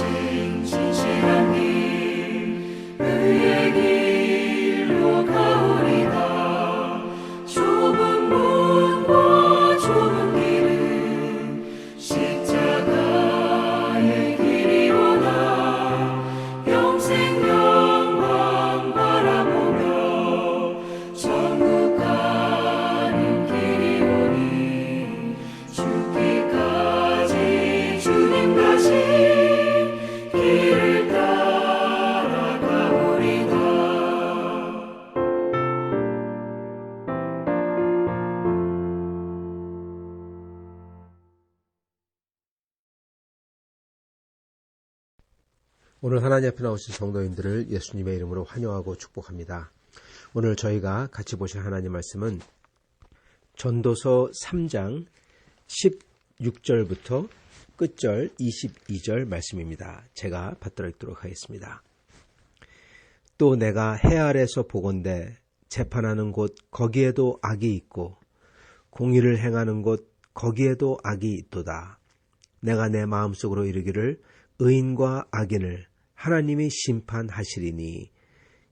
인도하신 진실한 길 의의 길로 가오리다. 좁은 문과 좁은 길은 십자가의 길이오나 영생 영광 바라보며 천국 가는 길이오니 죽기까지 주님 가신 길을 따라가오리다. 오늘 하나님 앞에 나오신 성도님들을 예수님의 이름으로 환영하고 축복합니다. 오늘 저희가 같이 보실 하나님 말씀은 전도서 3장 16절부터 끝절 22절 말씀입니다. 제가 받들어 읽도록 하겠습니다. 또 내가 해 아래서 보건대 재판하는 곳 거기에도 악이 있고 공의를 행하는 곳 거기에도 악이 있도다. 내가 내 마음속으로 이르기를 의인과 악인을 하나님이 심판하시리니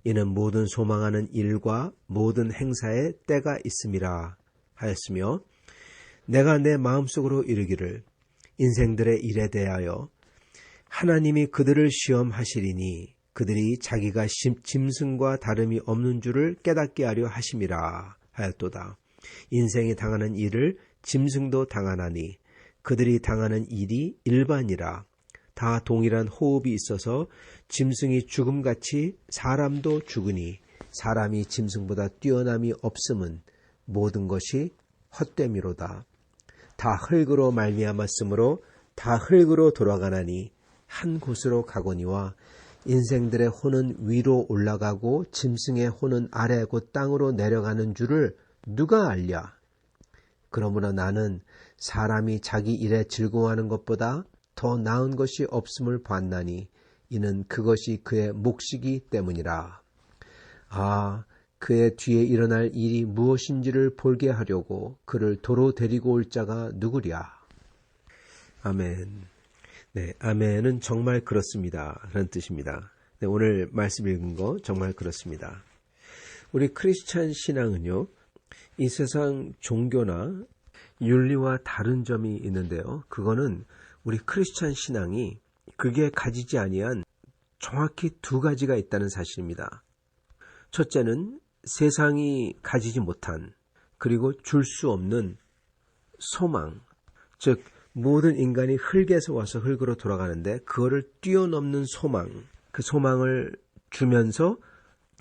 이는 모든 소망하는 일과 모든 행사에 때가 있음이라 하였으며, 내가 내 마음속으로 이르기를 인생들의 일에 대하여 하나님이 그들을 시험하시리니 그들이 자기가 짐승과 다름이 없는 줄을 깨닫게 하려 하심이라 하였도다. 인생이 당하는 일을 짐승도 당하나니 그들이 당하는 일이 일반이라. 다 동일한 호흡이 있어서 짐승이 죽음같이 사람도 죽으니 사람이 짐승보다 뛰어남이 없음은 모든 것이 헛됨이로다. 다 흙으로 말미암았으므로 다 흙으로 돌아가나니 한 곳으로 가거니와 인생들의 혼은 위로 올라가고 짐승의 혼은 아래 곧 땅으로 내려가는 줄을 누가 알랴? 그러므로 나는 사람이 자기 일에 즐거워하는 것보다 더 나은 것이 없음을 봤나니 이는 그것이 그의 몫이기 때문이라. 아, 그의 뒤에 일어날 일이 무엇인지를 볼게 하려고 그를 도로 데리고 올 자가 누구랴. 아멘. 네, 아멘은 정말 그렇습니다 라는 뜻입니다. 네, 오늘 말씀 읽은 거 정말 그렇습니다. 우리 크리스찬 신앙은요, 이 세상 종교나 윤리와 다른 점이 있는데요, 그거는 우리 크리스찬 신앙이 그게 가지지 아니한 정확히 두 가지가 있다는 사실입니다. 첫째는 세상이 가지지 못한, 그리고 줄 수 없는 소망, 즉 모든 인간이 흙에서 와서 흙으로 돌아가는데 그거를 뛰어넘는 소망, 그 소망을 주면서,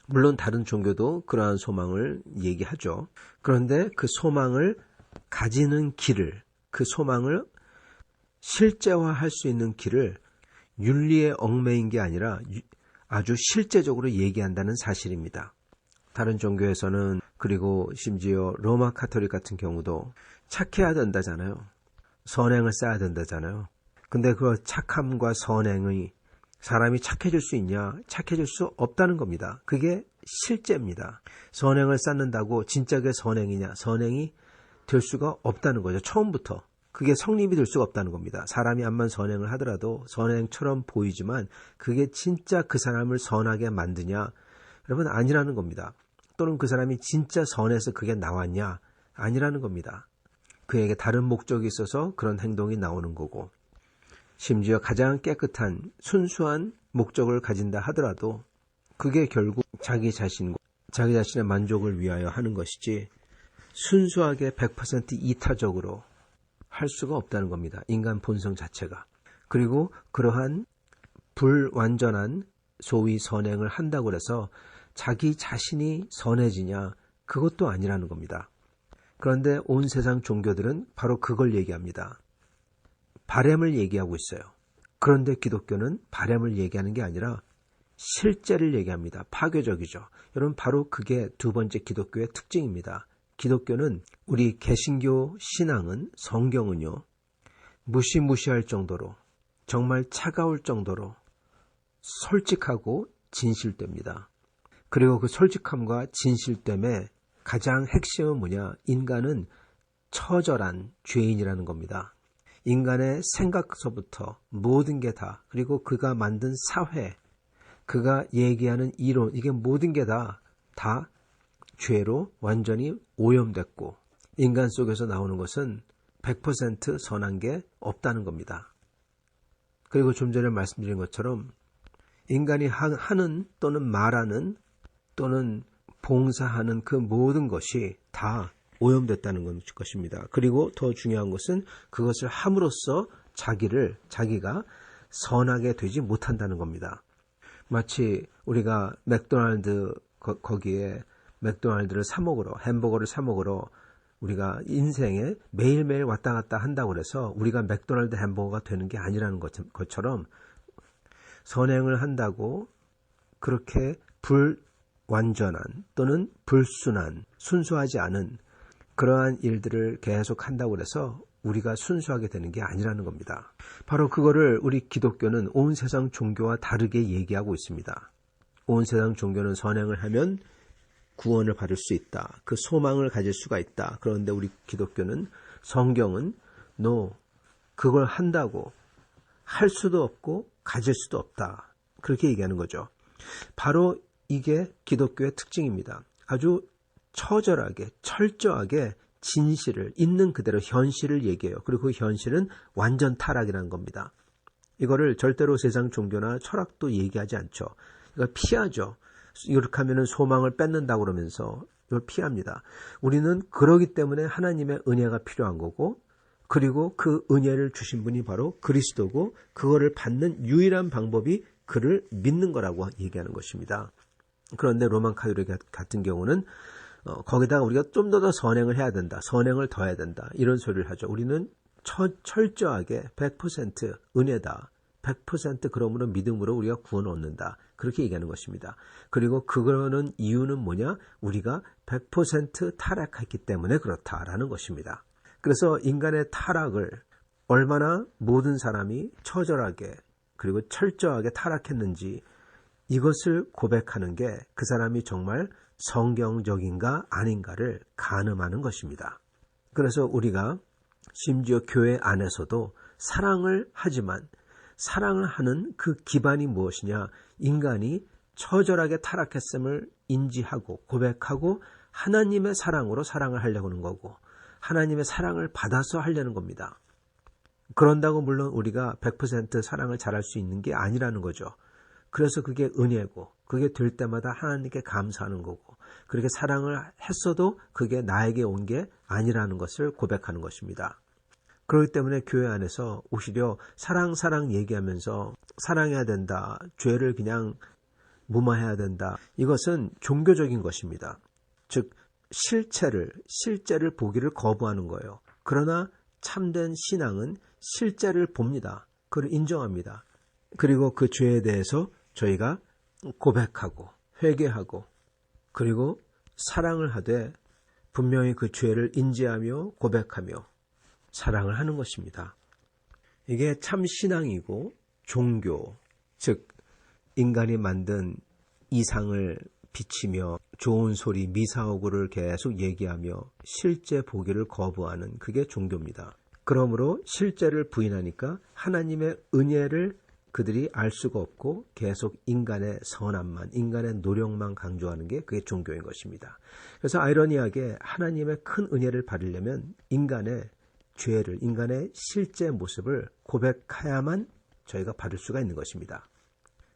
물론 다른 종교도 그러한 소망을 얘기하죠. 그런데 그 소망을 가지는 길을, 그 소망을 실제화할 수 있는 길을 윤리에 얽매인 게 아니라 아주 실제적으로 얘기한다는 사실입니다. 다른 종교에서는, 그리고 심지어 로마 카톨릭 같은 경우도 착해야 된다잖아요. 선행을 쌓아야 된다잖아요. 근데 그 착함과 선행이 사람이 착해질 수 있냐? 착해질 수 없다는 겁니다. 그게 실제입니다. 선행을 쌓는다고 진짜 그게 선행이냐? 선행이 될 수가 없다는 거죠. 처음부터. 그게 성립이 될 수가 없다는 겁니다. 사람이 암만 선행을 하더라도 선행처럼 보이지만 그게 진짜 그 사람을 선하게 만드냐? 여러분, 아니라는 겁니다. 또는 그 사람이 진짜 선해서 그게 나왔냐? 아니라는 겁니다. 그에게 다른 목적이 있어서 그런 행동이 나오는 거고, 심지어 가장 깨끗한 순수한 목적을 가진다 하더라도 그게 결국 자기 자신과 자기 자신의 만족을 위하여 하는 것이지 순수하게 100% 이타적으로 할 수가 없다는 겁니다. 인간 본성 자체가. 그리고 그러한 불완전한 소위 선행을 한다고 해서 자기 자신이 선해지냐? 그것도 아니라는 겁니다. 그런데 온 세상 종교들은 바로 그걸 얘기합니다. 바램을 얘기하고 있어요. 그런데 기독교는 바램을 얘기하는 게 아니라 실제를 얘기합니다. 파괴적이죠. 여러분, 바로 그게 두 번째 기독교의 특징입니다. 기독교는, 우리 개신교 신앙은, 성경은요, 무시무시할 정도로, 정말 차가울 정도로 솔직하고 진실됩니다. 그리고 그 솔직함과 진실됨의 가장 핵심은 뭐냐? 인간은 처절한 죄인이라는 겁니다. 인간의 생각서부터 모든 게 다, 그리고 그가 만든 사회, 그가 얘기하는 이론, 이게 모든 게 다 죄로 완전히 오염됐고, 인간 속에서 나오는 것은 100% 선한 게 없다는 겁니다. 그리고 좀 전에 말씀드린 것처럼 인간이 하는 또는 말하는 또는 봉사하는 그 모든 것이 다 오염됐다는 것입니다. 그리고 더 중요한 것은 그것을 함으로써 자기가 선하게 되지 못한다는 겁니다. 마치 우리가 맥도날드 거기에 맥도날드를 사 먹으러, 햄버거를 사 먹으러 우리가 인생에 매일매일 왔다 갔다 한다고 해서 우리가 맥도날드 햄버거가 되는 게 아니라는 것처럼 선행을 한다고 그렇게 불완전한 또는 불순한, 순수하지 않은 그러한 일들을 계속 한다고 해서 우리가 순수하게 되는 게 아니라는 겁니다. 바로 그거를 우리 기독교는 온 세상 종교와 다르게 얘기하고 있습니다. 온 세상 종교는 선행을 하면 구원을 받을 수 있다. 그 소망을 가질 수가 있다. 그런데 우리 기독교는, 성경은 그걸 한다고 할 수도 없고 가질 수도 없다. 그렇게 얘기하는 거죠. 바로 이게 기독교의 특징입니다. 아주 처절하게, 철저하게 진실을, 있는 그대로 현실을 얘기해요. 그리고 그 현실은 완전 타락이라는 겁니다. 이거를 절대로 세상 종교나 철학도 얘기하지 않죠. 이걸 피하죠. 이렇게 하면 소망을 뺏는다고 그러면서 이걸 피합니다. 우리는 그러기 때문에 하나님의 은혜가 필요한 거고, 그리고 그 은혜를 주신 분이 바로 그리스도고, 그거를 받는 유일한 방법이 그를 믿는 거라고 얘기하는 것입니다. 그런데 로만 카톨릭 같은 경우는 거기다가 우리가 좀 더 선행을 해야 된다, 선행을 더 해야 된다, 이런 소리를 하죠. 우리는 철저하게 100% 은혜다, 100% 그러므로 믿음으로 우리가 구원을 얻는다, 그렇게 얘기하는 것입니다. 그리고 그거는 이유는 뭐냐? 우리가 100% 타락했기 때문에 그렇다라는 것입니다. 그래서 인간의 타락을 얼마나 모든 사람이 처절하게 그리고 철저하게 타락했는지 이것을 고백하는 게 그 사람이 정말 성경적인가 아닌가를 가늠하는 것입니다. 그래서 우리가 심지어 교회 안에서도 사랑을 하지만 사랑을 하는 그 기반이 무엇이냐? 인간이 처절하게 타락했음을 인지하고 고백하고 하나님의 사랑으로 사랑을 하려고 하는 거고, 하나님의 사랑을 받아서 하려는 겁니다. 그런다고 물론 우리가 100% 사랑을 잘할 수 있는 게 아니라는 거죠. 그래서 그게 은혜고, 그게 될 때마다 하나님께 감사하는 거고, 그렇게 사랑을 했어도 그게 나에게 온 게 아니라는 것을 고백하는 것입니다. 그렇기 때문에 교회 안에서 오히려 사랑 얘기하면서 사랑해야 된다, 죄를 그냥 무마해야 된다, 이것은 종교적인 것입니다. 즉 실제를 보기를 거부하는 거예요. 그러나 참된 신앙은 실제를 봅니다. 그걸 인정합니다. 그리고 그 죄에 대해서 저희가 고백하고 회개하고 그리고 사랑을 하되 분명히 그 죄를 인지하며 고백하며 사랑을 하는 것입니다. 이게 참 신앙이고 종교, 즉 인간이 만든 이상을 비치며 좋은 소리, 미사오구를 계속 얘기하며 실제 보기를 거부하는 그게 종교입니다. 그러므로 실제를 부인하니까 하나님의 은혜를 그들이 알 수가 없고 계속 인간의 선함만, 인간의 노력만 강조하는 게 그게 종교인 것입니다. 그래서 아이러니하게 하나님의 큰 은혜를 받으려면 인간의 죄를, 인간의 실제 모습을 고백해야만 저희가 받을 수가 있는 것입니다.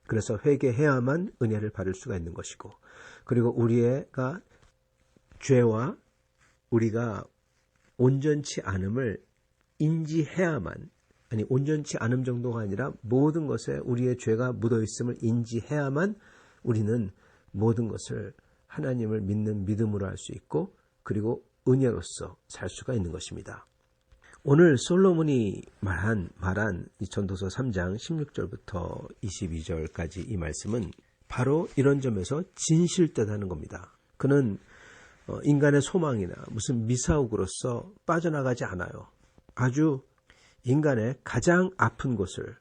그래서 회개해야만 은혜를 받을 수가 있는 것이고, 그리고 우리가 죄와 우리가 온전치 않음을 인지해야만, 아니 온전치 않음 정도가 아니라 모든 것에 우리의 죄가 묻어있음을 인지해야만 우리는 모든 것을 하나님을 믿는 믿음으로 할 수 있고, 그리고 은혜로서 살 수가 있는 것입니다. 오늘 솔로몬이 말한 이 전도서 3장 16절부터 22절까지 이 말씀은 바로 이런 점에서 진실되다는 겁니다. 그는 인간의 소망이나 무슨 미사옥으로서 빠져나가지 않아요. 아주 인간의 가장 아픈 곳을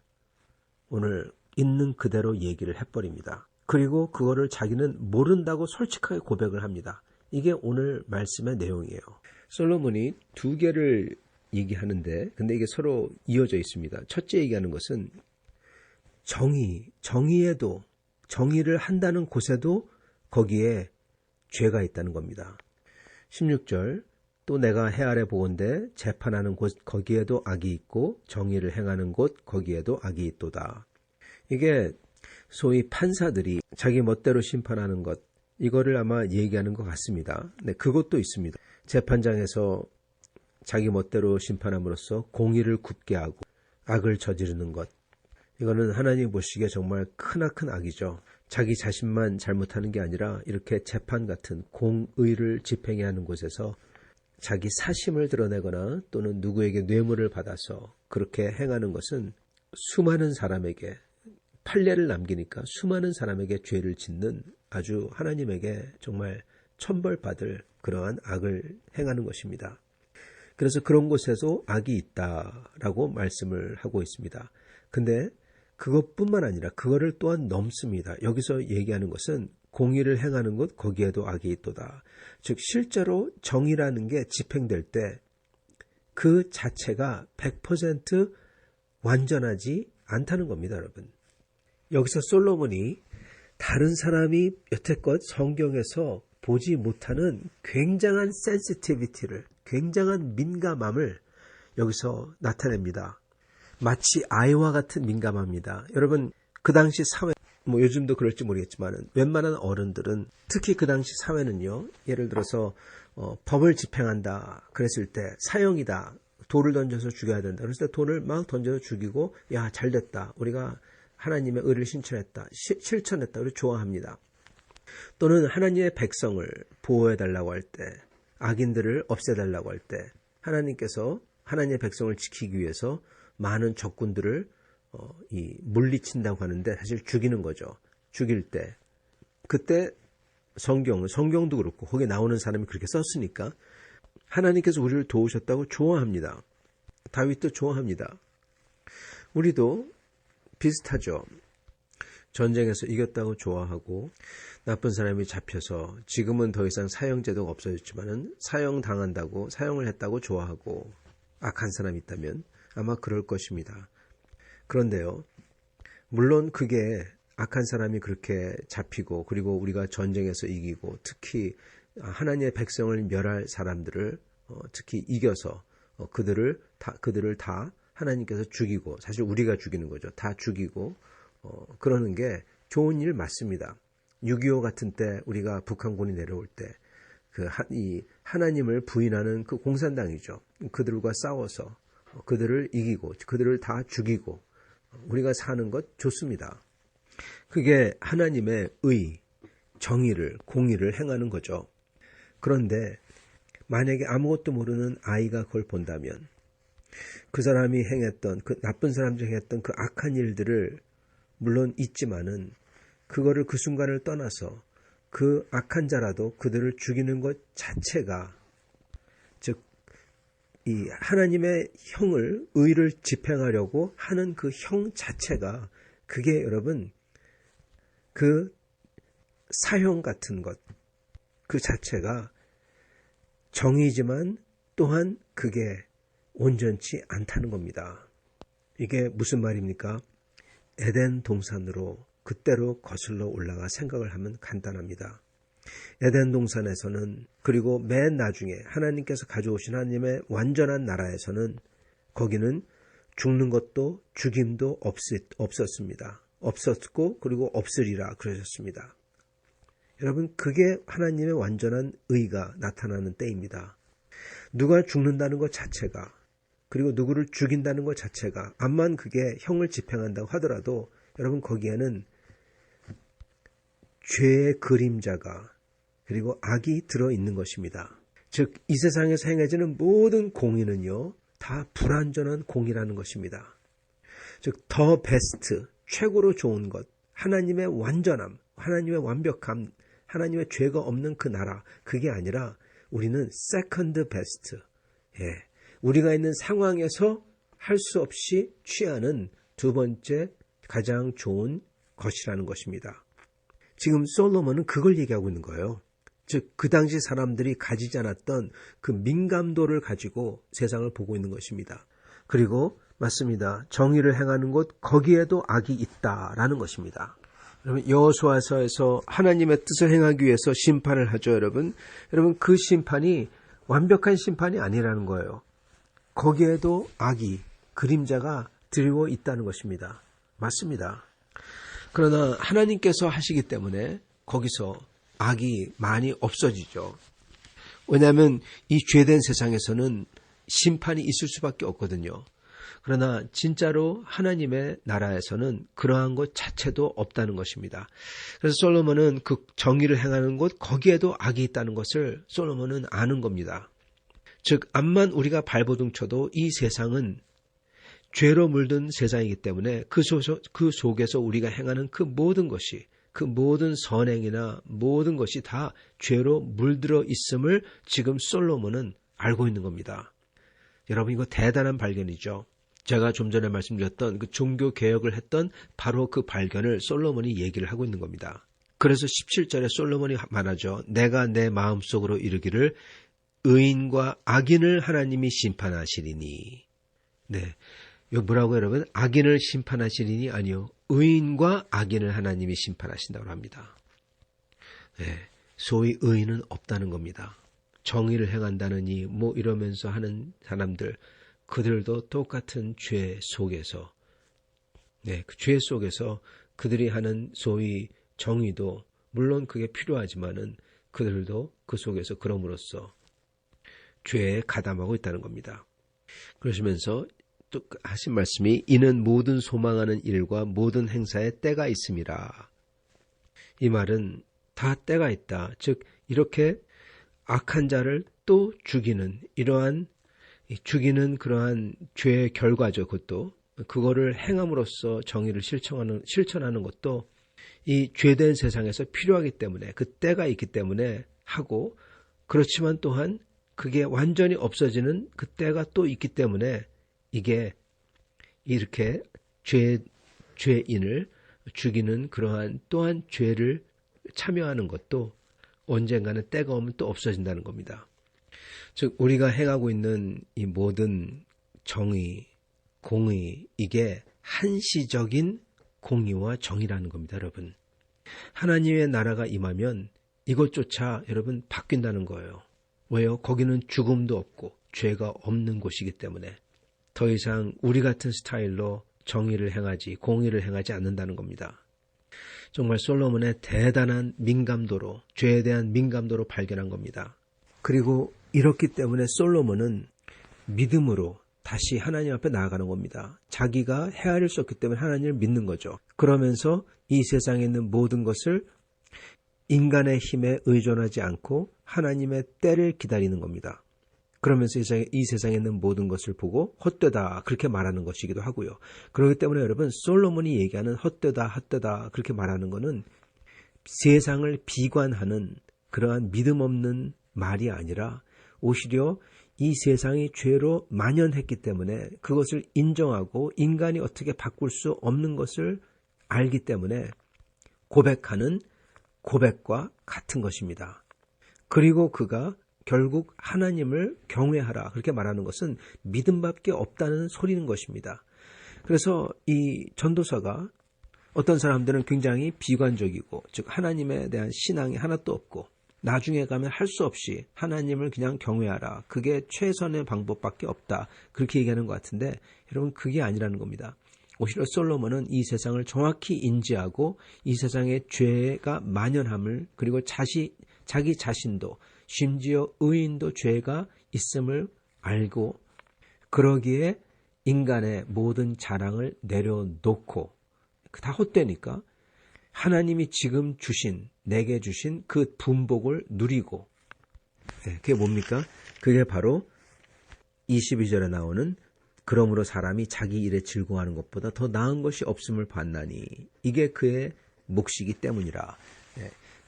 오늘 있는 그대로 얘기를 해버립니다. 그리고 그거를 자기는 모른다고 솔직하게 고백을 합니다. 이게 오늘 말씀의 내용이에요. 솔로몬이 두 개를 얘기하는데, 근데 이게 서로 이어져 있습니다. 첫째 얘기하는 것은 정의에도, 정의를 한다는 곳에도 거기에 죄가 있다는 겁니다. 16절, 또 내가 해 아래 보건대 재판하는 곳 거기에도 악이 있고 정의를 행하는 곳 거기에도 악이 있도다. 이게 소위 판사들이 자기 멋대로 심판하는 것, 이거를 아마 얘기하는 것 같습니다. 네, 그것도 있습니다. 재판장에서 자기 멋대로 심판함으로써 공의를 굽게 하고 악을 저지르는 것, 이거는 하나님 보시기에 정말 크나큰 악이죠. 자기 자신만 잘못하는 게 아니라 이렇게 재판 같은 공의를 집행해야 하는 곳에서 자기 사심을 드러내거나 또는 누구에게 뇌물을 받아서 그렇게 행하는 것은 수많은 사람에게 판례를 남기니까 수많은 사람에게 죄를 짓는 아주 하나님에게 정말 천벌받을 그러한 악을 행하는 것입니다. 그래서 그런 곳에서 악이 있다라고 말씀을 하고 있습니다. 근데 그것뿐만 아니라 그거를 또한 넘습니다. 여기서 얘기하는 것은 공의를 행하는 곳 거기에도 악이 있도다. 즉 실제로 정의라는 게 집행될 때 그 자체가 100% 완전하지 않다는 겁니다, 여러분. 여기서 솔로몬이 다른 사람이 여태껏 성경에서 보지 못하는 굉장한 센시티비티를, 굉장한 민감함을 여기서 나타냅니다. 마치 아이와 같은 민감합니다. 여러분, 그 당시 사회, 요즘도 그럴지 모르겠지만 웬만한 어른들은, 특히 그 당시 사회는요, 예를 들어서 법을 집행한다 그랬을 때 사형이다, 돌을 던져서 죽여야 된다 그랬을 때 돈을 막 던져서 죽이고, 야 잘됐다, 우리가 하나님의 의를 실천했다, 우리 좋아합니다. 또는 하나님의 백성을 보호해달라고 할 때, 악인들을 없애달라고 할 때 하나님께서 하나님의 백성을 지키기 위해서 많은 적군들을 물리친다고 하는데 사실 죽이는 거죠. 죽일 때 그때 성경도 그렇고 거기에 나오는 사람이 그렇게 썼으니까 하나님께서 우리를 도우셨다고 좋아합니다. 다윗도 좋아합니다. 우리도 비슷하죠. 전쟁에서 이겼다고 좋아하고, 나쁜 사람이 잡혀서 지금은 더 이상 사형제도가 없어졌지만은 사형당한다고, 사형을 했다고 좋아하고, 악한 사람이 있다면 아마 그럴 것입니다. 그런데요, 물론 그게 악한 사람이 그렇게 잡히고, 그리고 우리가 전쟁에서 이기고, 특히 하나님의 백성을 멸할 사람들을 특히 이겨서 그들을 다 하나님께서 죽이고, 사실 우리가 죽이는 거죠. 다 죽이고 그러는 게 좋은 일 맞습니다. 6.25 같은 때 우리가 북한군이 내려올 때 이 하나님을 부인하는 그 공산당이죠. 그들과 싸워서 그들을 이기고 그들을 다 죽이고 우리가 사는 것 좋습니다. 그게 하나님의 의, 정의를, 공의를 행하는 거죠. 그런데 만약에 아무것도 모르는 아이가 그걸 본다면 그 사람이 행했던, 그 나쁜 사람들이 행했던 그 악한 일들을 물론 있지만은 그거를 그 순간을 떠나서 그 악한 자라도 그들을 죽이는 것 자체가, 즉 이 하나님의 형을, 의를 집행하려고 하는 그 형 자체가, 그게 여러분 그 사형 같은 것, 그 자체가 정의지만 또한 그게 온전치 않다는 겁니다. 이게 무슨 말입니까? 에덴 동산으로 그때로 거슬러 올라가 생각을 하면 간단합니다. 에덴 동산에서는, 그리고 맨 나중에 하나님께서 가져오신 하나님의 완전한 나라에서는 거기는 죽는 것도 죽임도 없었습니다. 없었고 그리고 없으리라 그러셨습니다. 여러분, 그게 하나님의 완전한 의가 나타나는 때입니다. 누가 죽는다는 것 자체가, 그리고 누구를 죽인다는 것 자체가, 암만 그게 형을 집행한다고 하더라도 여러분 거기에는 죄의 그림자가, 그리고 악이 들어있는 것입니다. 즉 이 세상에서 행해지는 모든 공의는요 다 불완전한 공의라는 것입니다. 즉 더 베스트, 최고로 좋은 것, 하나님의 완전함, 하나님의 완벽함, 하나님의 죄가 없는 그 나라, 그게 아니라 우리는 세컨드 베스트, 우리가 있는 상황에서 할 수 없이 취하는 두 번째 가장 좋은 것이라는 것입니다. 지금 솔로몬은 그걸 얘기하고 있는 거예요. 즉 그 당시 사람들이 가지지 않았던 그 민감도를 가지고 세상을 보고 있는 것입니다. 그리고 맞습니다. 정의를 행하는 곳 거기에도 악이 있다라는 것입니다. 여러분 여호수아서에서 하나님의 뜻을 행하기 위해서 심판을 하죠, 여러분. 여러분 그 심판이 완벽한 심판이 아니라는 거예요. 거기에도 악이 그림자가 들고 있다는 것입니다. 맞습니다. 그러나 하나님께서 하시기 때문에 거기서 악이 많이 없어지죠. 왜냐하면 이 죄된 세상에서는 심판이 있을 수밖에 없거든요. 그러나 진짜로 하나님의 나라에서는 그러한 것 자체도 없다는 것입니다. 그래서 솔로몬은 그 정의를 행하는 곳 거기에도 악이 있다는 것을 솔로몬은 아는 겁니다. 즉 암만 우리가 발버둥 쳐도 이 세상은 죄로 물든 세상이기 때문에 그 속에서 우리가 행하는 그 모든 것이 그 모든 선행이나 모든 것이 다 죄로 물들어 있음을 지금 솔로몬은 알고 있는 겁니다. 여러분 이거 대단한 발견이죠. 제가 좀 전에 말씀드렸던 그 종교 개혁을 했던 바로 그 발견을 솔로몬이 얘기를 하고 있는 겁니다. 그래서 17절에 솔로몬이 말하죠. 내가 내 마음속으로 이르기를 의인과 악인을 하나님이 심판하시리니. 네, 여기 뭐라고 여러분? 악인을 심판하시리니 아니요. 의인과 악인을 하나님이 심판하신다고 합니다. 네, 소위 의인은 없다는 겁니다. 정의를 행한다느니 뭐 이러면서 하는 사람들 그들도 똑같은 죄 속에서 그 죄 속에서 그들이 하는 소위 정의도 물론 그게 필요하지만은 그들도 그 속에서 그럼으로써 죄에 가담하고 있다는 겁니다. 그러시면서 또 하신 말씀이 이는 모든 소망하는 일과 모든 행사에 때가 있음이라. 이 말은 다 때가 있다. 즉 이렇게 악한 자를 또 죽이는 그러한 죄의 결과죠. 그것도 그거를 행함으로써 정의를 실천하는 것도 이 죄된 세상에서 필요하기 때문에 그 때가 있기 때문에 하고 그렇지만 또한 그게 완전히 없어지는 그 때가 또 있기 때문에 이게 이렇게 죄인을 죽이는 그러한 또한 죄를 참여하는 것도 언젠가는 때가 오면 또 없어진다는 겁니다. 즉 우리가 행하고 있는 이 모든 정의, 공의 이게 한시적인 공의와 정의라는 겁니다. 여러분. 하나님의 나라가 임하면 이것조차 여러분 바뀐다는 거예요. 왜요? 거기는 죽음도 없고 죄가 없는 곳이기 때문에 더 이상 우리 같은 스타일로 정의를 행하지 공의를 행하지 않는다는 겁니다. 정말 솔로몬의 대단한 민감도로 죄에 대한 민감도로 발견한 겁니다. 그리고 이렇기 때문에 솔로몬은 믿음으로 다시 하나님 앞에 나아가는 겁니다. 자기가 헤아릴 수 없기 때문에 하나님을 믿는 거죠. 그러면서 이 세상에 있는 모든 것을 인간의 힘에 의존하지 않고 하나님의 때를 기다리는 겁니다. 그러면서 이 세상에 있는 모든 것을 보고 헛되다 그렇게 말하는 것이기도 하고요. 그렇기 때문에 여러분 솔로몬이 얘기하는 헛되다 그렇게 말하는 것은 세상을 비관하는 그러한 믿음 없는 말이 아니라 오히려 이 세상이 죄로 만연했기 때문에 그것을 인정하고 인간이 어떻게 바꿀 수 없는 것을 알기 때문에 고백하는 고백과 같은 것입니다. 그리고 그가 결국 하나님을 경외하라 그렇게 말하는 것은 믿음밖에 없다는 소리는 것입니다. 그래서 이 전도서가 어떤 사람들은 굉장히 비관적이고 즉 하나님에 대한 신앙이 하나도 없고 나중에 가면 할 수 없이 하나님을 그냥 경외하라. 그게 최선의 방법밖에 없다. 그렇게 얘기하는 것 같은데 여러분 그게 아니라는 겁니다. 오히려 솔로몬은 이 세상을 정확히 인지하고 이 세상의 죄가 만연함을 그리고 자기 자신도 심지어 의인도 죄가 있음을 알고 그러기에 인간의 모든 자랑을 내려놓고 다 헛되니까 하나님이 지금 내게 주신 그 분복을 누리고 그게 뭡니까? 그게 바로 22절에 나오는 그러므로 사람이 자기 일에 즐거워하는 것보다 더 나은 것이 없음을 봤나니 이게 그의 몫이기 때문이라.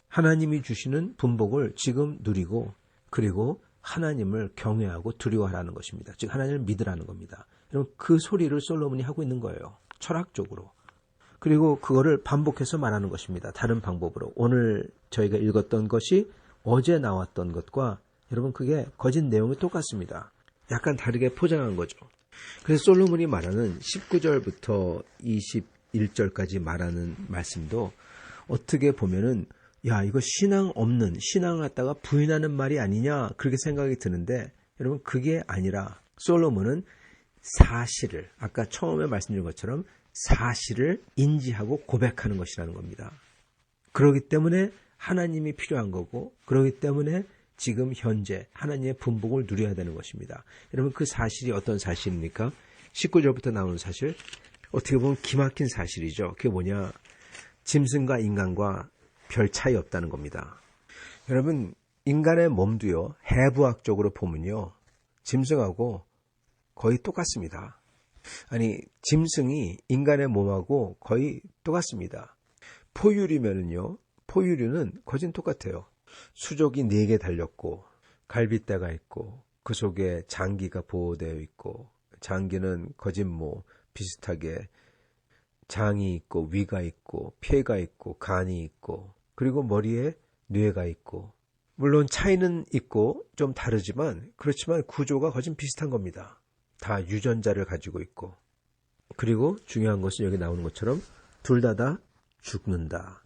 하나님이 주시는 분복을 지금 누리고 그리고 하나님을 경외하고 두려워하라는 것입니다. 즉 하나님을 믿으라는 겁니다. 여러분 그 소리를 솔로몬이 하고 있는 거예요. 철학적으로. 그리고 그거를 반복해서 말하는 것입니다. 다른 방법으로. 오늘 저희가 읽었던 것이 어제 나왔던 것과 여러분 그게 거짓 내용이 똑같습니다. 약간 다르게 포장한 거죠. 그래서 솔로몬이 말하는 19절부터 21절까지 말하는 말씀도 어떻게 보면은 야 이거 신앙 없는 신앙을 갖다가 부인하는 말이 아니냐 그렇게 생각이 드는데 여러분 그게 아니라 솔로몬은 사실을 아까 처음에 말씀드린 것처럼 사실을 인지하고 고백하는 것이라는 겁니다. 그렇기 때문에 하나님이 필요한 거고 그렇기 때문에 지금 현재 하나님의 분복을 누려야 되는 것입니다. 여러분 그 사실이 어떤 사실입니까? 19절부터 나오는 사실 어떻게 보면 기막힌 사실이죠. 그게 뭐냐? 짐승과 인간과 별 차이 없다는 겁니다. 여러분 인간의 몸도요 해부학적으로 보면요 짐승하고 거의 똑같습니다. 아니 짐승이 인간의 몸하고 거의 똑같습니다. 포유류면은요 포유류는 거진 똑같아요. 수족이 4개 달렸고 갈빗대가 있고 그 속에 장기가 보호되어 있고 장기는 거진 비슷하게 장이 있고 위가 있고 폐가 있고 간이 있고 그리고 머리에 뇌가 있고 물론 차이는 있고 좀 다르지만 그렇지만 구조가 거진 비슷한 겁니다. 다 유전자를 가지고 있고 그리고 중요한 것은 여기 나오는 것처럼 둘 다 죽는다.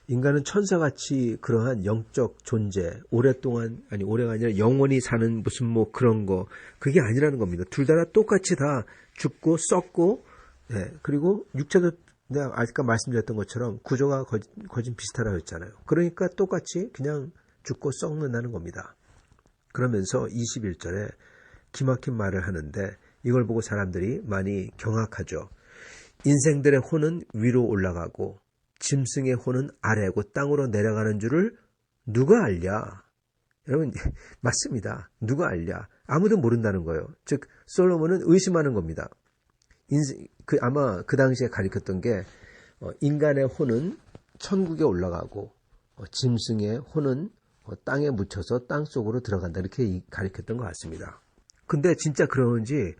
인간은 천사같이 그러한 영적 존재 오랫동안 아니 올해가 아니라 영원히 사는 무슨 그런 거 그게 아니라는 겁니다. 둘 다 똑같이 다 죽고 썩고 그리고 육체도 내가 아까 말씀드렸던 것처럼 구조가 거진 비슷하다고 했잖아요. 그러니까 똑같이 그냥 죽고 썩는다는 겁니다. 그러면서 21절에 기막힌 말을 하는데 이걸 보고 사람들이 많이 경악하죠. 인생들의 혼은 위로 올라가고 짐승의 혼은 아래고 땅으로 내려가는 줄을 누가 알랴? 여러분 맞습니다. 누가 알랴? 아무도 모른다는 거예요. 즉 솔로몬은 의심하는 겁니다. 아마 그 당시에 가리켰던 게 인간의 혼은 천국에 올라가고 짐승의 혼은 땅에 묻혀서 땅 속으로 들어간다 이렇게 가리켰던 것 같습니다. 근데 진짜 그러는지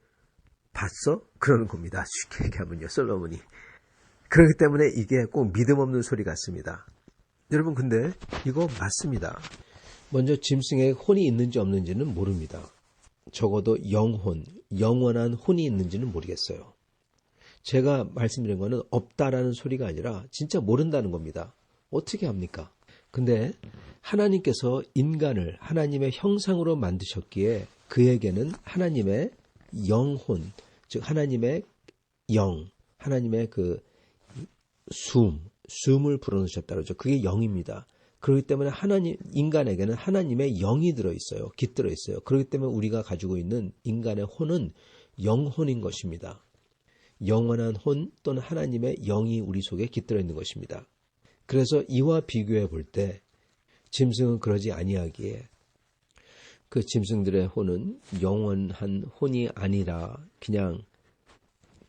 봤어? 그러는 겁니다. 쉽게 얘기하면요 솔로몬이. 그렇기 때문에 이게 꼭 믿음 없는 소리 같습니다. 여러분 근데 이거 맞습니다. 먼저 짐승의 혼이 있는지 없는지는 모릅니다. 적어도 영혼, 영원한 혼이 있는지는 모르겠어요. 제가 말씀드린 거는 없다라는 소리가 아니라 진짜 모른다는 겁니다. 어떻게 합니까? 근데 하나님께서 인간을 하나님의 형상으로 만드셨기에 그에게는 하나님의 영혼, 즉 하나님의 영, 하나님의 그 숨을 불어넣으셨다 그러죠. 그게 영입니다. 그렇기 때문에 인간에게는 하나님의 영이 들어있어요. 깃들어 있어요. 그렇기 때문에 우리가 가지고 있는 인간의 혼은 영혼인 것입니다. 영원한 혼 또는 하나님의 영이 우리 속에 깃들어 있는 것입니다. 그래서 이와 비교해 볼 때 짐승은 그러지 아니하기에 그 짐승들의 혼은 영원한 혼이 아니라 그냥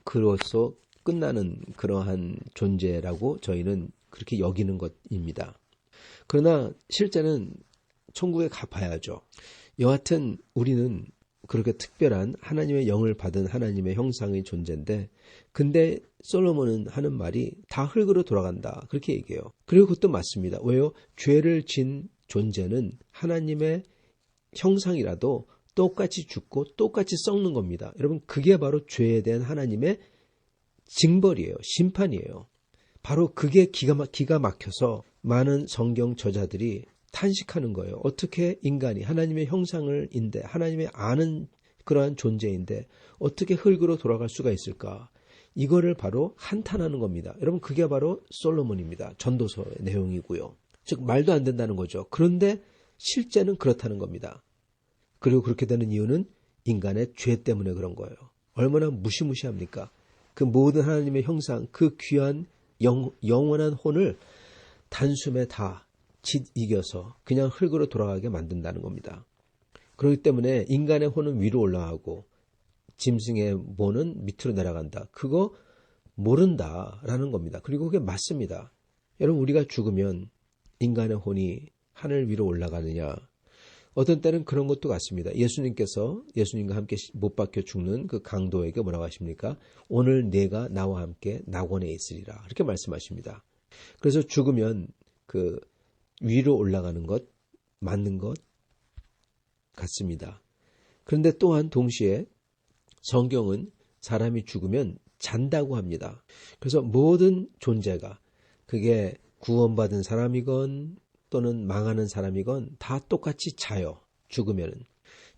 그로써 끝나는 그러한 존재라고 저희는 그렇게 여기는 것입니다. 그러나 실제는 천국에 가봐야죠. 여하튼 우리는 그렇게 특별한 하나님의 영을 받은 하나님의 형상의 존재인데 근데 솔로몬은 하는 말이 다 흙으로 돌아간다 그렇게 얘기해요. 그리고 그것도 맞습니다. 왜요? 죄를 진 존재는 하나님의 형상이라도 똑같이 죽고 똑같이 썩는 겁니다. 여러분 그게 바로 죄에 대한 하나님의 징벌이에요. 심판이에요. 바로 그게 기가 막혀서 많은 성경 저자들이 탄식하는 거예요. 어떻게 인간이 하나님의 형상을인데 하나님의 아는 그러한 존재인데 어떻게 흙으로 돌아갈 수가 있을까? 이거를 바로 한탄하는 겁니다. 여러분 그게 바로 솔로몬입니다. 전도서의 내용이고요. 즉 말도 안 된다는 거죠. 그런데 실제는 그렇다는 겁니다. 그리고 그렇게 되는 이유는 인간의 죄 때문에 그런 거예요. 얼마나 무시무시합니까? 그 모든 하나님의 형상, 그 귀한 영원한 혼을 단숨에 다 이겨서 그냥 흙으로 돌아가게 만든다는 겁니다. 그렇기 때문에 인간의 혼은 위로 올라가고 짐승의 모는 밑으로 내려간다. 그거 모른다라는 겁니다. 그리고 그게 맞습니다. 여러분 우리가 죽으면 인간의 혼이 하늘 위로 올라가느냐? 어떤 때는 그런 것도 같습니다. 예수님과 함께 못 박혀 죽는 그 강도에게 뭐라고 하십니까? 오늘 네가 나와 함께 낙원에 있으리라. 그렇게 말씀하십니다. 그래서 죽으면 그 위로 올라가는 것, 맞는 것 같습니다. 그런데 또한 동시에 성경은 사람이 죽으면 잔다고 합니다. 그래서 모든 존재가 그게 구원받은 사람이건 또는 망하는 사람이건 다 똑같이 자요. 죽으면은.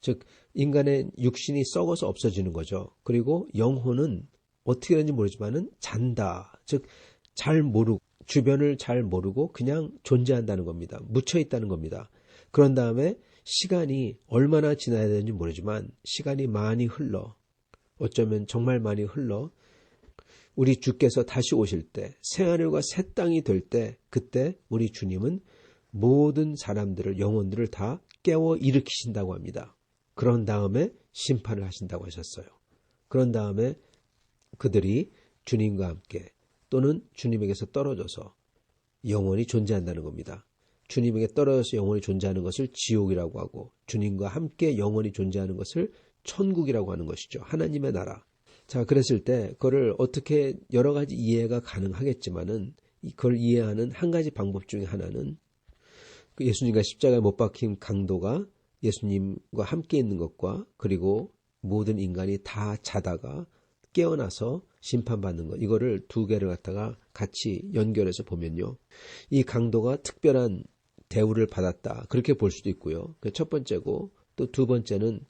즉 인간의 육신이 썩어서 없어지는 거죠. 그리고 영혼은 어떻게 되는지 모르지만은 잔다. 즉 잘 모르고 주변을 잘 모르고 그냥 존재한다는 겁니다. 묻혀 있다는 겁니다. 그런 다음에 시간이 얼마나 지나야 되는지 모르지만 시간이 많이 흘러 어쩌면 정말 많이 흘러 우리 주께서 다시 오실 때 새하늘과 새 땅이 될 때 그때 우리 주님은 모든 사람들을 영혼들을 다 깨워 일으키신다고 합니다. 그런 다음에 심판을 하신다고 하셨어요. 그런 다음에 그들이 주님과 함께 또는 주님에게서 떨어져서 영원히 존재한다는 겁니다. 주님에게 떨어져서 영원히 존재하는 것을 지옥이라고 하고 주님과 함께 영원히 존재하는 것을 천국이라고 하는 것이죠. 하나님의 나라. 자, 그랬을 때 그걸 어떻게 여러 가지 이해가 가능하겠지만은 그걸 이해하는 한 가지 방법 중에 하나는 예수님과 십자가에 못 박힌 강도가 예수님과 함께 있는 것과 그리고 모든 인간이 다 자다가 깨어나서 심판받는 것, 이거를 두 개를 갖다가 같이 연결해서 보면요. 이 강도가 특별한 대우를 받았다. 그렇게 볼 수도 있고요. 그 첫 번째고 또 두 번째는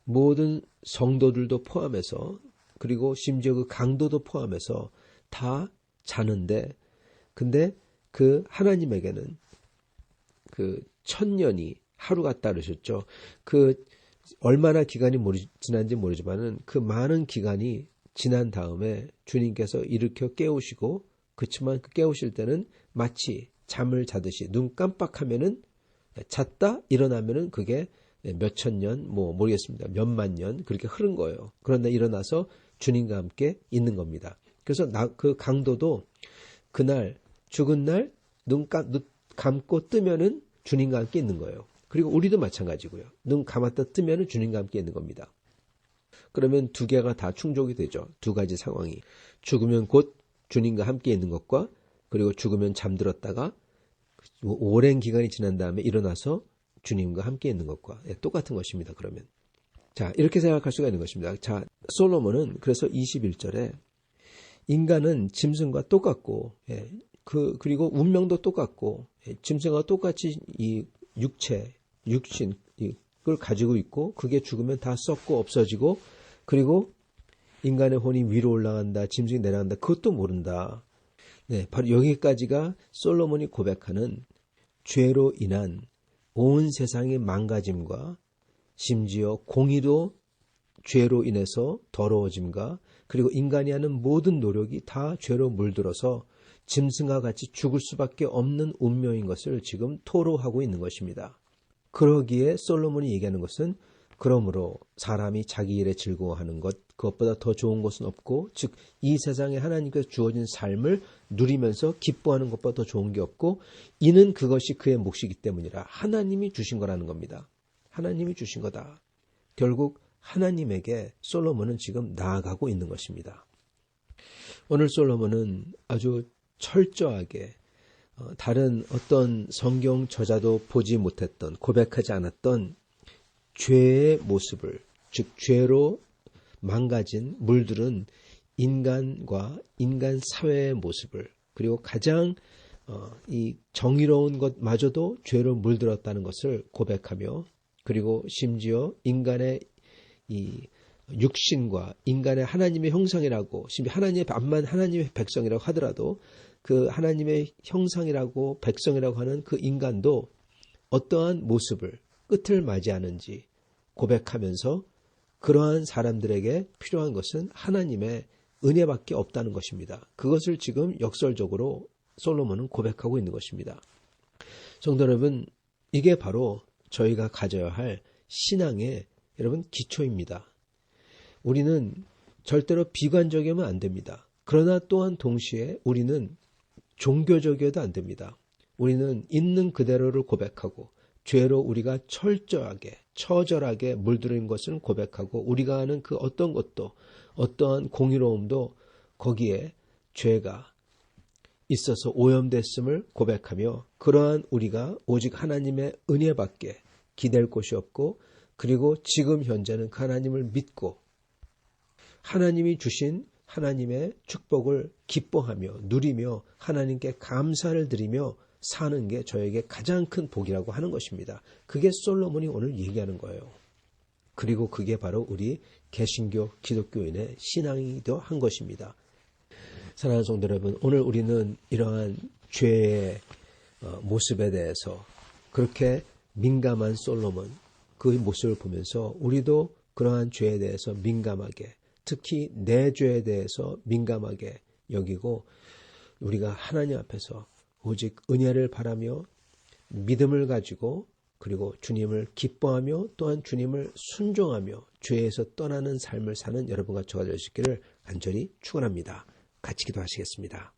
모든 성도들도 포함해서 그리고 심지어 그 강도도 포함해서 다 자는데 근데 그 하나님에게는 그 1000년이 하루 같다 그러셨죠. 그 얼마나 기간이 지난지 모르지만은 그 많은 기간이 지난 다음에 주님께서 일으켜 깨우시고 그렇지만 그 깨우실 때는 마치 잠을 자듯이 눈 깜빡하면은 잤다 일어나면은 그게 몇천 년 모르겠습니다. 몇만 년 그렇게 흐른 거예요. 그런데 일어나서 주님과 함께 있는 겁니다. 그래서 그 강도도 그날 죽은 날 눈 감고 뜨면은 주님과 함께 있는 거예요. 그리고 우리도 마찬가지고요. 눈 감았다 뜨면은 주님과 함께 있는 겁니다. 그러면 두 개가 다 충족이 되죠. 두 가지 상황이. 죽으면 곧 주님과 함께 있는 것과 그리고 죽으면 잠들었다가 오랜 기간이 지난 다음에 일어나서 주님과 함께 있는 것과 똑같은 것입니다. 그러면. 자, 이렇게 생각할 수가 있는 것입니다. 자, 솔로몬은 그래서 21절에 인간은 짐승과 똑같고 그리고 운명도 똑같고 짐승과 똑같이 이 육신 이걸 가지고 있고 그게 죽으면 다 썩고 없어지고 그리고 인간의 혼이 위로 올라간다 짐승이 내려간다 그것도 모른다. 네, 바로 여기까지가 솔로몬이 고백하는 죄로 인한 온 세상의 망가짐과 심지어 공의도 죄로 인해서 더러워짐과 그리고 인간이 하는 모든 노력이 다 죄로 물들어서 짐승과 같이 죽을 수밖에 없는 운명인 것을 지금 토로하고 있는 것입니다. 그러기에 솔로몬이 얘기하는 것은 그러므로 사람이 자기 일에 즐거워하는 것 그것보다 더 좋은 것은 없고 즉 이 세상에 하나님께서 주어진 삶을 누리면서 기뻐하는 것보다 더 좋은 게 없고 이는 그것이 그의 몫이기 때문이라 하나님이 주신 거라는 겁니다. 하나님이 주신 거다. 결국 하나님에게 솔로몬은 지금 나아가고 있는 것입니다. 오늘 솔로몬은 아주 철저하게 다른 어떤 성경 저자도 보지 못했던 고백하지 않았던 죄의 모습을 즉 죄로 망가진 물들은 인간과 인간 사회의 모습을 그리고 가장 이 정의로운 것마저도 죄로 물들었다는 것을 고백하며 그리고 심지어 인간의 이 육신과 인간의 하나님의 형상이라고 심지어 하나님의 암만 하나님의 백성이라고 하더라도 그 하나님의 형상이라고 백성이라고 하는 그 인간도 어떠한 모습을 끝을 맞이하는지 고백하면서 그러한 사람들에게 필요한 것은 하나님의 은혜밖에 없다는 것입니다. 그것을 지금 역설적으로 솔로몬은 고백하고 있는 것입니다. 성도 여러분, 이게 바로 저희가 가져야 할 신앙의 여러분 기초입니다. 우리는 절대로 비관적이면 안 됩니다. 그러나 또한 동시에 우리는 종교적이어도 안 됩니다. 우리는 있는 그대로를 고백하고 죄로 우리가 철저하게 처절하게 물들인 것을 고백하고 우리가 하는 그 어떤 것도 어떠한 공의로움도 거기에 죄가 있어서 오염됐음을 고백하며 그러한 우리가 오직 하나님의 은혜밖에 기댈 곳이 없고 그리고 지금 현재는 그 하나님을 믿고 하나님이 주신 하나님의 축복을 기뻐하며 누리며 하나님께 감사를 드리며 사는 게 저에게 가장 큰 복이라고 하는 것입니다. 그게 솔로몬이 오늘 얘기하는 거예요. 그리고 그게 바로 우리 개신교 기독교인의 신앙이기도 한 것입니다. 사랑하는 성도 여러분, 오늘 우리는 이러한 죄의 모습에 대해서 그렇게 민감한 솔로몬 그 모습을 보면서 우리도 그러한 죄에 대해서 민감하게 특히 내 죄에 대해서 민감하게 여기고 우리가 하나님 앞에서 오직 은혜를 바라며 믿음을 가지고 그리고 주님을 기뻐하며 또한 주님을 순종하며 죄에서 떠나는 삶을 사는 여러분과 저가 될 수 있기를 간절히 축원합니다. 같이 기도하시겠습니다.